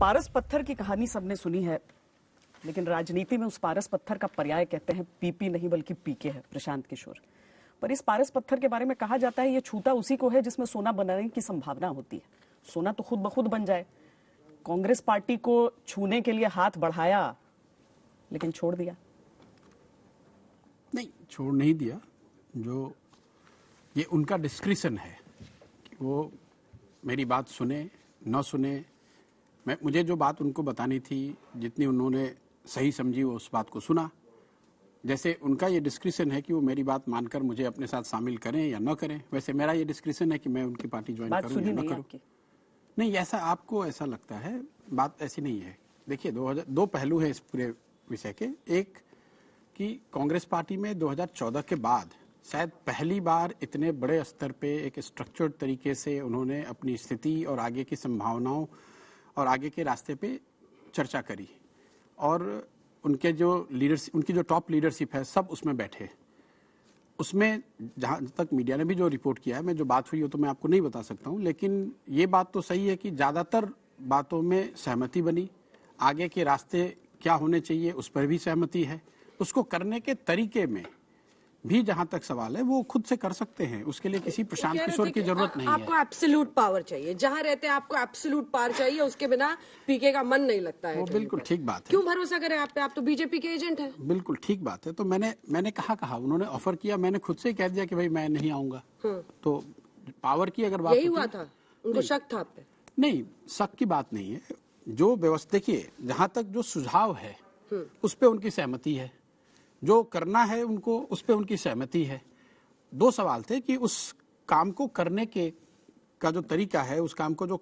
पारस पत्थर की कहानी सबने सुनी है, लेकिन राजनीति में उस पारस पत्थर का पर्याय कहते हैं पीपी नहीं बल्कि पीके है, प्रशांत किशोर। पर इस पारस पत्थर के बारे में कहा जाता है ये छूता उसी को है जिसमें सोना बनने की संभावना होती है। सोना तो खुद ब खुद बन जाए। कांग्रेस पार्टी को छूने के लिए हाथ बढ़ाया, लेकिन छोड़ दिया। नहीं, छोड़ नहीं दिया। जो ये उनका डिस्क्रिशन है कि वो मेरी बात सुने न सुने। मुझे जो बात उनको बतानी थी, जितनी उन्होंने सही समझी, वो उस बात को सुना। जैसे उनका ये डिस्क्रिशन है कि वो मेरी बात मानकर मुझे अपने साथ शामिल करें या न करें, वैसे मेरा ये डिस्क्रिशन है कि मैं उनकी पार्टी ज्वाइन करूं या न करूं। नहीं, ऐसा आपको ऐसा लगता है, बात ऐसी नहीं है। देखिए, 2 पहलू है इस पूरे विषय के। एक कि कांग्रेस पार्टी में 2014 के बाद शायद पहली बार इतने बड़े स्तर पे एक स्ट्रक्चर्ड तरीके से उन्होंने अपनी स्थिति और आगे की संभावनाओं और आगे के रास्ते पे चर्चा करी, और उनके जो लीडरशिप, उनकी जो टॉप लीडरशिप है, सब उसमें बैठे। उसमें जहाँ तक मीडिया ने भी जो रिपोर्ट किया है, मैं जो बात हुई हो तो मैं आपको नहीं बता सकता हूँ, लेकिन ये बात तो सही है कि ज़्यादातर बातों में सहमति बनी। आगे के रास्ते क्या होने चाहिए उस पर भी सहमति है। उसको करने के तरीके में भी जहां तक सवाल है, वो खुद से कर सकते हैं। उसके लिए किसी प्रशांत किशोर की जरूरत नहीं है। आपको एब्सोल्यूट पावर चाहिए, जहां रहते हैं आपको एब्सोल्यूट पावर चाहिए, उसके बिना पीके का मन नहीं लगता है। वो बिल्कुल ठीक बात है। क्यों भरोसा करें आप पे? आप तो बीजेपी के एजेंट हैं। बिल्कुल ठीक बात है। तो मैंने कहा उन्होंने ऑफर किया, मैंने खुद से कह दिया कि भाई मैं नहीं आऊंगा। तो पावर की अगर बात यही हुआ था, उनको शक था आप पे? नहीं, शक की बात नहीं है। जो व्यवस्था, देखिए, जहां तक जो सुझाव है उस पर उनकी सहमति है, जो करना है उनको उस पे उनकी सहमति है। 2 सवाल थे कि उस काम को करने के का जो तरीका है, उस काम को जो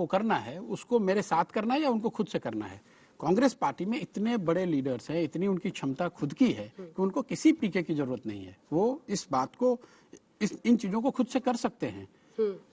करना है, उसको मेरे साथ करना है या उनको खुद से करना है। कांग्रेस पार्टी में इतने बड़े लीडर्स हैं, इतनी उनकी क्षमता खुद की है कि उनको किसी पीके की जरूरत नहीं है। वो इस बात को, इन चीजों को खुद से कर सकते हैं।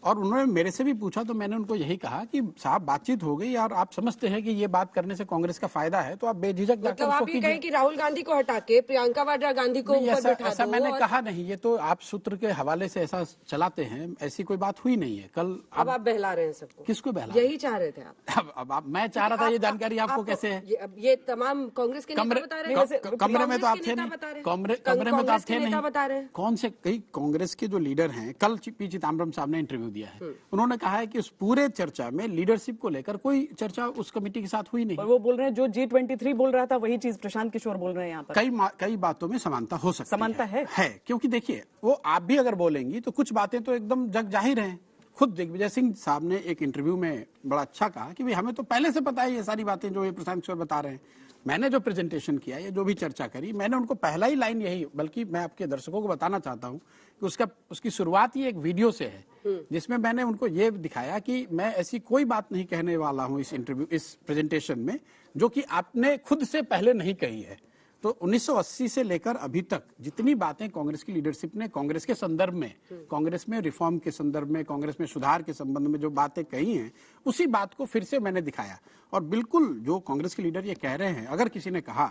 और उन्होंने मेरे से भी पूछा तो मैंने उनको यही कहा कि साहब, बातचीत हो गई और आप समझते हैं कि ये बात करने से कांग्रेस का फायदा है, तो आप बेझिझक जाकर मतलब आप ये कहें कि राहुल गांधी को हटा के प्रियंका वाड्रा गांधी को ऊपर बैठा दो। ऐसा मैंने कहा नहीं, ये तो आप सूत्र के हवाले से ऐसा चलाते हैं। ऐसी कोई बात हुई नहीं है। कल अब आप बहला रहे हैं सबको। किसको बहला? यही चाह रहे थे आप। अब मैं चाह रहा था, ये जानकारी आपको कैसे है? ये तमाम कांग्रेस के नेता बता रहे हैं। कमरे में तो आप थे नहीं, कमरे में तो आप थे नहीं। कौन से कई कांग्रेस के जो लीडर हैं, कल पी चिदम्बरम साहब ने इंटरव्यू दिया है, उन्होंने कहा है कि उस पूरे चर्चा में लीडरशिप को लेकर कोई चर्चा उस कमेटी के साथ हुई नहीं। और वो बोल रहे हैं जो G23 बोल रहा था वही चीज प्रशांत किशोर बोल रहे हैं यहाँ पर। कई बातों में समानता हो सकती है। समानता है, क्योंकि देखिए, वो आप भी अगर बोलेंगी तो कुछ बातें तो एकदम जग जाहिर हैं। खुद दिग्विजय सिंह साहब ने एक इंटरव्यू में बड़ा अच्छा कहा कि भाई हमें तो पहले से पता है ये सारी बातें जो ये प्रशांत किशोर बता रहे हैं। मैंने जो प्रेजेंटेशन किया, ये जो भी चर्चा करी, मैंने उनको पहला ही लाइन यही, बल्कि मैं आपके दर्शकों को बताना चाहता हूं कि उसकी शुरुआत ही एक वीडियो से है, जिसमें मैंने उनको ये दिखाया कि मैं ऐसी कोई बात नहीं कहने वाला हूं इस प्रेजेंटेशन में जो कि आपने खुद से पहले नहीं कही है। तो 1980 से लेकर अभी तक जितनी बातें कांग्रेस की लीडरशिप ने कांग्रेस के संदर्भ में, कांग्रेस में रिफॉर्म के संदर्भ में, कांग्रेस में सुधार के संबंध में जो बातें कही हैं, उसी बात को फिर से मैंने दिखाया। और बिल्कुल जो कांग्रेस के लीडर ये कह रहे हैं, अगर किसी ने कहा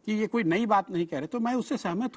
कि ये कोई नई बात नहीं कह रहे, तो मैं उससे सहमत हूं।